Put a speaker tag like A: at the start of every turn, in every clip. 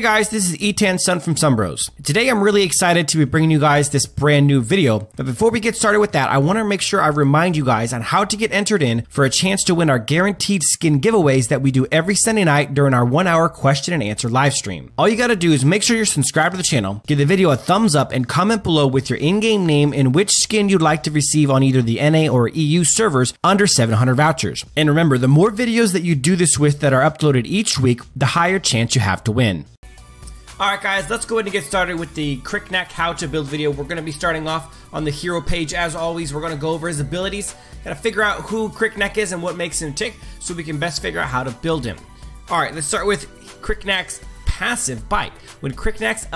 A: guys, this is Etan Sun from Sunbros. Today I'm really excited to be bringing you guys this brand new video. But before we get started with that, I want to make sure I remind you guys on how to get entered in for a chance to win our guaranteed skin giveaways that we do every Sunday night during our 1-hour question and answer live stream. All you gotta do is make sure you're subscribed to the channel, give the video a thumbs up, and comment below with your in-game name and which skin you'd like to receive on either the NA or EU servers under 700 vouchers. And remember, the more videos that you do this with that are uploaded each week, the higher chance you have to win. Alright guys, let's go ahead and get started with the Kriknak how to build video. We're going to be starting off on the hero page as always. We're going to go over his abilities, gotta figure out who Kriknak is and what makes him tick so we can best figure out how to build him. Alright, let's start with Kriknak's passive bite. When Kriknak's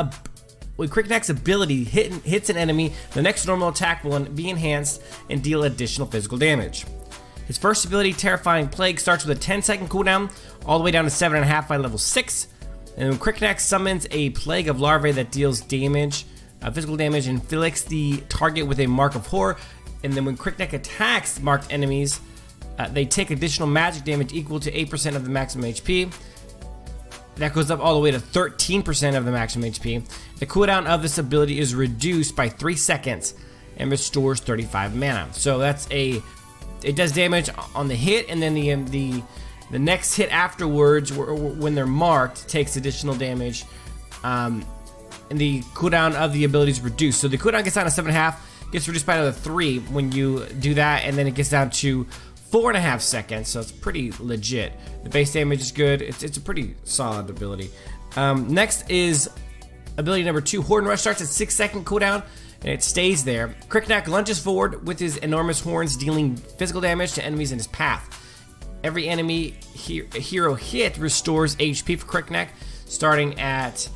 A: ability hits an enemy, the next normal attack will be enhanced and deal additional physical damage. His first ability, Terrifying Plague, starts with a 10-second cooldown all the way down to 7.5 by level 6. And when Kriknak summons a plague of larvae that deals damage, physical damage, and inflicts the target with a mark of horror. And then when Kriknak attacks marked enemies, they take additional magic damage equal to 8% of the maximum HP. That goes up all the way to 13% of the maximum HP. The cooldown of this ability is reduced by 3 seconds and restores 35 mana. So that's it does damage on the hit, and then the next hit afterwards, when they're marked, takes additional damage, and the cooldown of the ability is reduced. So the cooldown gets down to 7.5, gets reduced by another 3 when you do that, and then it gets down to 4.5 seconds. So it's pretty legit. The base damage is good. It's a pretty solid ability. Next is ability number 2. Horn Rush starts at 6-second cooldown, and it stays there. Kriknak lunges forward with his enormous horns, dealing physical damage to enemies in his path. Every enemy hero hit restores HP for Kriknak, starting at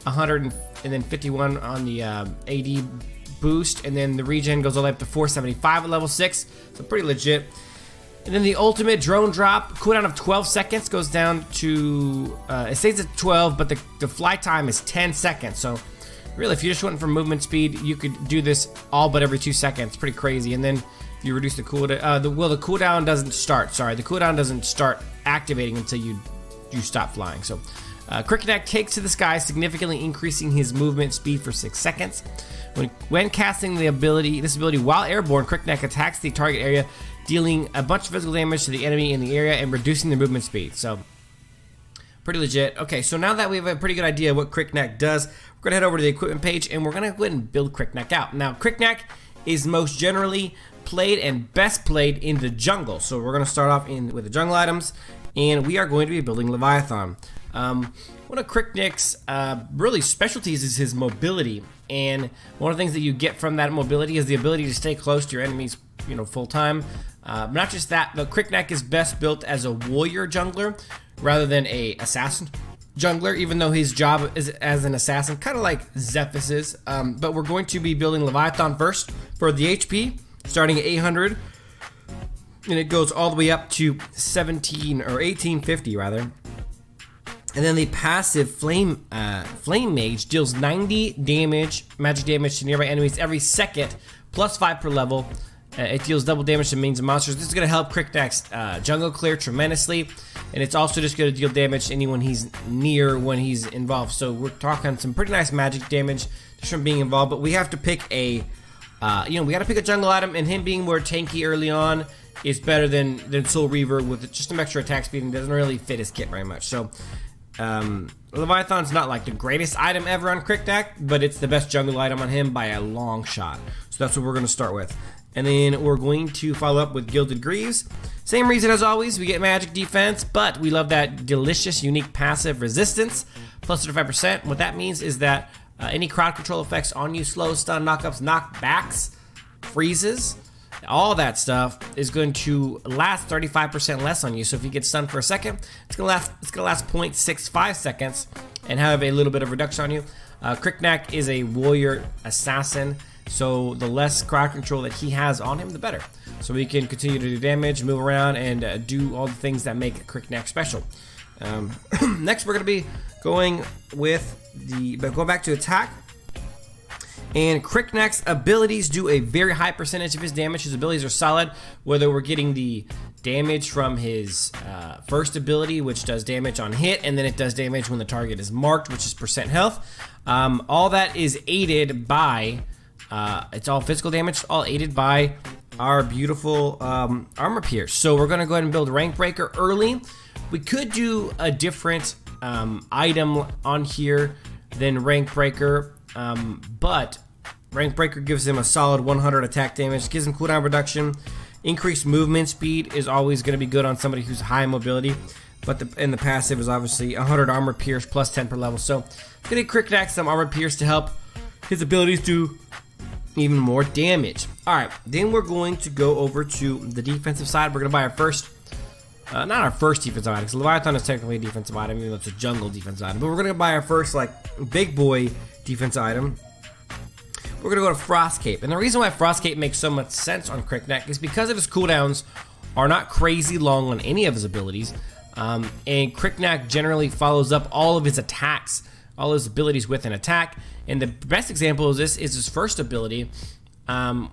A: 151 on the AD boost, and then the regen goes all the way up to 475 at level 6, so pretty legit. And then the ultimate drone drop, cooldown of 12 seconds, goes down to, it stays at 12, but the flight time is 10 seconds, so really if you just went for movement speed, you could do this all but every 2 seconds, pretty crazy. And then you reduce the cooldown. The cooldown doesn't start. Sorry, the cooldown doesn't start activating until you stop flying. So, Kriknak takes to the sky, significantly increasing his movement speed for 6 seconds. When casting this ability while airborne, Kriknak attacks the target area, dealing a bunch of physical damage to the enemy in the area and reducing their movement speed. So, pretty legit. Okay, so now that we have a pretty good idea of what Kriknak does, we're gonna head over to the equipment page and we're gonna go ahead and build Kriknak out. Now, Kriknak is most generally played and best played in the jungle. So we're going to start off with the jungle items, and we are going to be building Leviathan. One of Kriknak's really specialties is his mobility, and one of the things that you get from that mobility is the ability to stay close to your enemies, full time. Not just that, but Kriknak is best built as a warrior jungler rather than a assassin jungler, even though his job is as an assassin, kind of like Zephys is. But we're going to be building Leviathan first for the HP, starting at 800, and it goes all the way up to 1850 rather. And then the passive Flame Mage deals 90 magic damage to nearby enemies every second, plus 5 per level. It deals double damage to minions and monsters. This is going to help Kriknak's jungle clear tremendously, and it's also just going to deal damage to anyone he's near when he's involved. So we're talking some pretty nice magic damage just from being involved, but we have to pick a we gotta pick a jungle item, and him being more tanky early on is better than Soul Reaver with just some extra attack speed, and doesn't really fit his kit very much. So Leviathan's not like the greatest item ever on Kriknak, but it's the best jungle item on him by a long shot. So that's what we're gonna start with. And then we're going to follow up with Gilded Greaves. Same reason as always, we get magic defense, but we love that delicious, unique passive resistance, plus 35%. What that means is that any crowd control effects on you, slow, stun, knockups, knockbacks, freezes, all that stuff is going to last 35% less on you. So if you get stunned for a second, it's gonna last 0.65 seconds and have a little bit of reduction on you. Kriknak is a warrior assassin, so the less crowd control that he has on him, the better. So we can continue to do damage, move around, and do all the things that make Kriknak special. Next, we're going to be going back to attack. And Kricknack's abilities do a very high percentage of his damage. His abilities are solid, whether we're getting the damage from his first ability, which does damage on hit, and then it does damage when the target is marked, which is percent health. All that is aided by, it's all physical damage, all aided by our beautiful armor pierce. So we're going to go ahead and build Rank Breaker early. We could do a different item on here than Rank Breaker. But Rank Breaker gives him a solid 100 attack damage, gives him cooldown reduction. Increased movement speed is always going to be good on somebody who's high mobility. But the passive is obviously 100 armor pierce plus 10 per level. So going to Kricknack some armor pierce to help his abilities do even more damage. Alright, then we're going to go over to the defensive side. We're going to buy our first, not our first defensive item, because Leviathan is technically a defensive item, even though it's a jungle defensive item. But we're going to buy our first, like, big boy defense item. We're going to go to Frost Cape. And the reason why Frost Cape makes so much sense on Kricknack is because of his cooldowns are not crazy long on any of his abilities. And Kricknack generally follows up all of his attacks, all his abilities with an attack. And the best example of this is his first ability,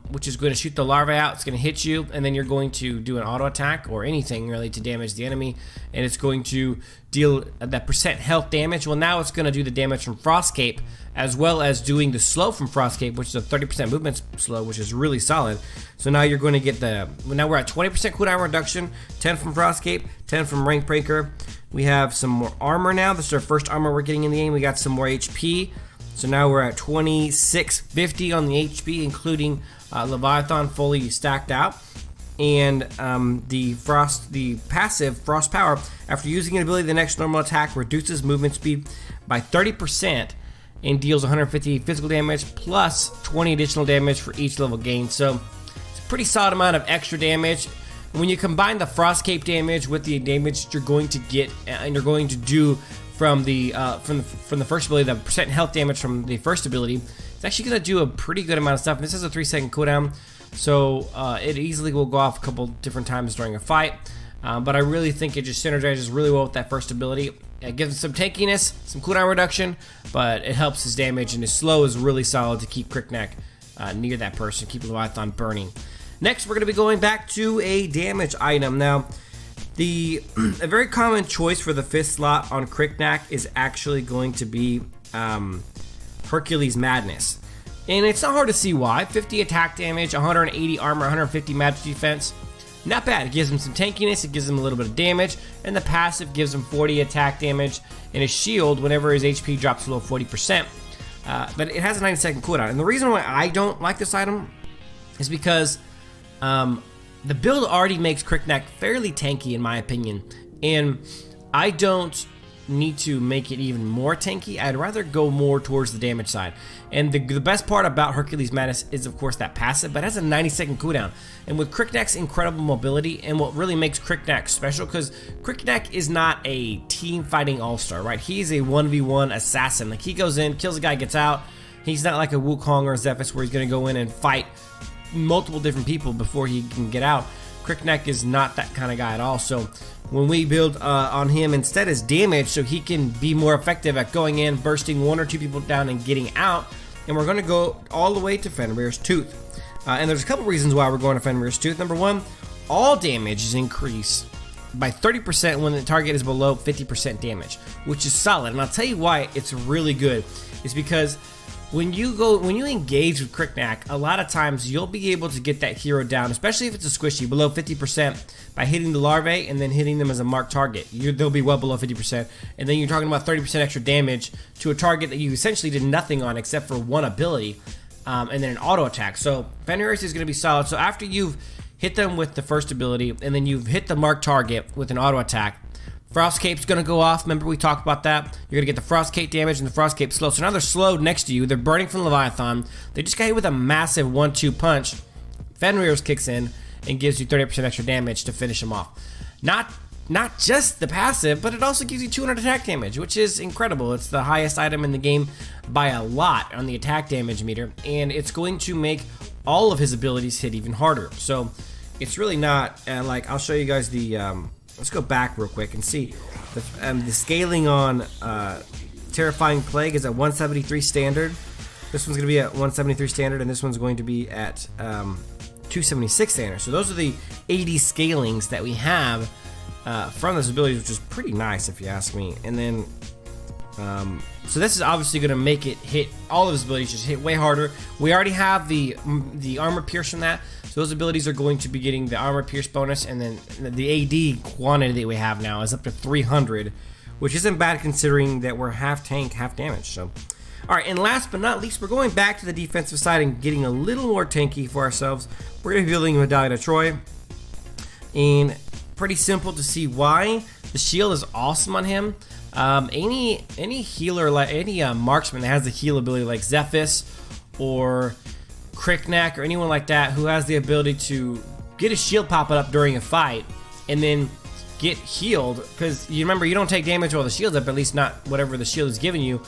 A: which is going to shoot the larvae out. It's going to hit you, and then you're going to do an auto attack or anything really to damage the enemy, and it's going to deal that percent health damage. Well, now it's going to do the damage from Frost Cape, as well as doing the slow from Frost Cape, which is a 30% movement slow, which is really solid. So now you're going to get now we're at 20% cooldown reduction, 10 from Frost Cape, 10 from Rank Breaker. We have some more armor now. This is our first armor we're getting in the game. We got some more HP. So now we're at 2650 on the HP, including Leviathan fully stacked out. And the passive Frost Power, after using an ability, the next normal attack reduces movement speed by 30% and deals 150 physical damage plus 20 additional damage for each level gained. So it's a pretty solid amount of extra damage. When you combine the Frost Cape damage with the damage that you're going to get and you're going to do from the first ability, the percent health damage from the first ability, it's actually going to do a pretty good amount of stuff. And this is a 3-second cooldown, so it easily will go off a couple different times during a fight. But I really think it just synergizes really well with that first ability. It gives him some tankiness, some cooldown reduction, but it helps his damage, and his slow is really solid to keep Kricknack near that person, keep Leviathan burning. Next, we're going to be going back to a damage item. Now, a very common choice for the 5th slot on Kricknack is actually going to be Hercules Madness. And it's not hard to see why. 50 attack damage, 180 armor, 150 magic defense. Not bad. It gives him some tankiness, it gives him a little bit of damage, and the passive gives him 40 attack damage and his shield whenever his HP drops below 40%. But it has a 90-second cooldown. And the reason why I don't like this item is because the build already makes Kricknack fairly tanky in my opinion, and I don't need to make it even more tanky. I'd rather go more towards the damage side. And the best part about Hercules Madness is of course that passive, but it has a 90-second cooldown. And with Kricknack's incredible mobility, and what really makes Kricknack special, because Kricknack is not a team fighting all-star, right? He's a 1v1 assassin. Like, he goes in, kills a guy, gets out. He's not like a Wukong or a Zephyrus where he's going to go in and fight multiple different people before he can get out. Kricknack is not that kind of guy at all. So when we build on him instead as damage, so he can be more effective at going in, bursting 1 or 2 people down and getting out. And we're going to go all the way to Fenrir's Tooth. And there's a couple reasons why we're going to Fenrir's Tooth. Number one, all damage is increased by 30% when the target is below 50% damage, which is solid. And I'll tell you why it's really good. It's because when you engage with Kricknack, a lot of times you'll be able to get that hero down, especially if it's a squishy, below 50% by hitting the larvae and then hitting them as a marked target. They'll be well below 50%, and then you're talking about 30% extra damage to a target that you essentially did nothing on except for one ability, and then an auto attack. So Fenrir's is going to be solid. So after you've hit them with the first ability, and then you've hit the marked target with an auto attack, Frost Cape's going to go off. Remember we talked about that? You're going to get the Frost Cape damage and the Frost Cape slow. So now they're slowed next to you. They're burning from Leviathan. They just got hit with a massive 1-2 punch. Fenrir's kicks in and gives you 30% extra damage to finish him off. Not just the passive, but it also gives you 200 attack damage, which is incredible. It's the highest item in the game by a lot on the attack damage meter, and it's going to make all of his abilities hit even harder. So it's really not, like, I'll show you guys the... let's go back real quick and see. The scaling on Terrifying Plague is at 173 standard. This one's going to be at 173 standard, and this one's going to be at 276 standard. So those are the 80 scalings that we have from this ability, which is pretty nice if you ask me. And then, so this is obviously going to make it hit all of his abilities, just hit way harder. We already have the armor pierce from that. So those abilities are going to be getting the armor pierce bonus, and then the AD quantity that we have now is up to 300, which isn't bad considering that we're half tank, half damage. So, all right, and last but not least, we're going back to the defensive side and getting a little more tanky for ourselves. We're going to be building a Medallion of Troy, and pretty simple to see why. The shield is awesome on him. Any healer, like any marksman that has the heal ability, like Zephys or Cricknack or anyone like that who has the ability to get a shield pop up during a fight and then get healed, because you remember you don't take damage while the shield's up, at least not whatever the shield is giving you.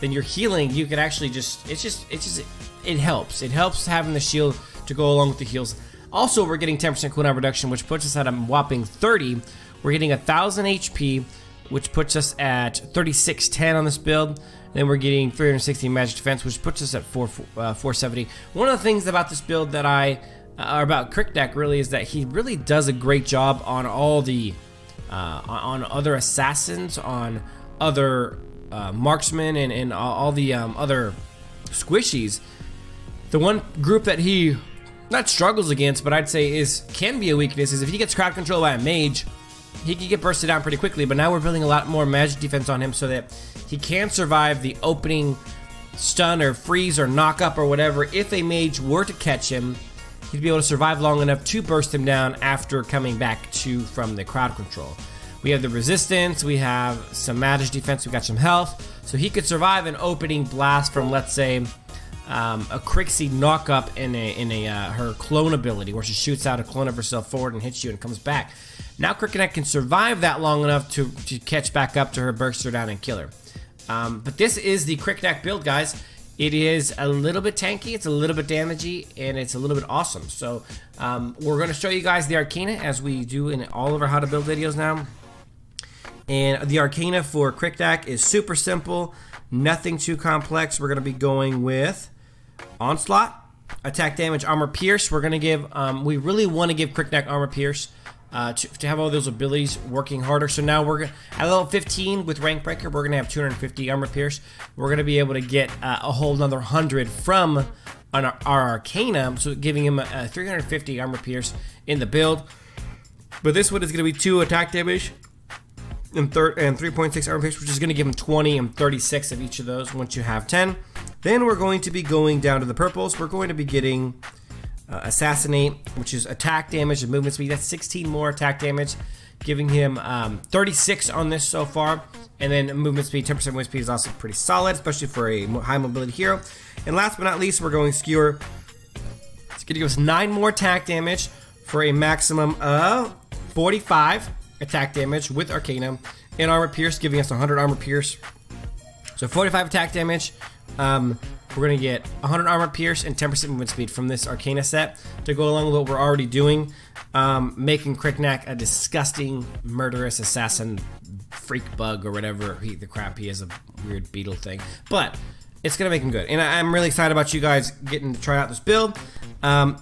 A: Then you're healing, you can actually it helps having the shield to go along with the heals. Also, we're getting 10% cooldown reduction, which puts us at a whopping 30. We're getting 1000 HP, which puts us at 3610 on this build. Then we're getting 360 magic defense, which puts us at 470. One of the things about this build that about Cricknack really is that he really does a great job on all the on other assassins, on other marksmen, and all the other squishies. The one group that he not struggles against, but I'd say can be a weakness, is if he gets crowd control by a mage, he can get bursted down pretty quickly. But now we're building a lot more magic defense on him so that he can survive the opening stun or freeze or knock up or whatever. If a mage were to catch him, he'd be able to survive long enough to burst him down after coming back from the crowd control. We have the resistance, we have some magic defense, we got some health, so he could survive an opening blast from, let's say, a Crixie knock up in her clone ability, where she shoots out a clone of herself forward and hits you and comes back. Now Cricknack can survive that long enough to catch back up to her, burst her down, and kill her. But this is the Cricknack build, guys. It is a little bit tanky, it's a little bit damagey, and it's a little bit awesome. So we're going to show you guys the Arcana, as we do in all of our how to build videos now. And the Arcana for Cricknack is super simple, nothing too complex. We're going to be going with Onslaught, Attack Damage, Armor Pierce. We're going to give, we really want to give Cricknack Armor Pierce to have all those abilities working harder. So now we're at level 15 with Rank Breaker, we're going to have 250 Armor Pierce. We're going to be able to get a whole another 100 from our Arcana, so giving him a 350 Armor Pierce in the build. But this one is going to be 2 attack damage and 3.6 armor pierce, which is going to give him 20 and 36 of each of those once you have 10. Then we're going to be going down to the purples. We're going to be getting Assassinate, which is attack damage and movement speed. That's 16 more attack damage, giving him 36 on this so far. And then movement speed, 10% movement speed is also pretty solid, especially for a high mobility hero. And last but not least, we're going Skewer. It's going to give us 9 more attack damage for a maximum of 45 attack damage with Arcana, and Armor Pierce, giving us 100 Armor Pierce. So 45 attack damage. We're going to get 100 Armor Pierce and 10% movement speed from this Arcana set to go along with what we're already doing, making Cricknack a disgusting, murderous assassin freak bug or whatever the crap he is, a weird beetle thing. But it's going to make him good, and I'm really excited about you guys getting to try out this build.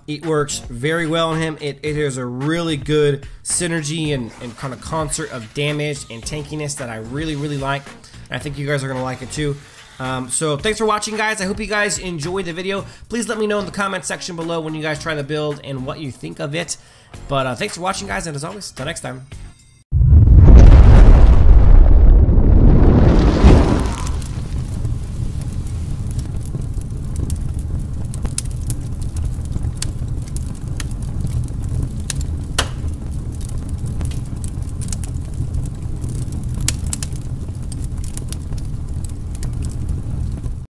A: It works very well on him. It is a really good synergy and kind of concert of damage and tankiness that I really, really like. And I think you guys are going to like it too. So thanks for watching, guys. I hope you guys enjoyed the video. Please let me know in the comment section below when you guys try the build and what you think of it. But thanks for watching, guys, and as always, till next time.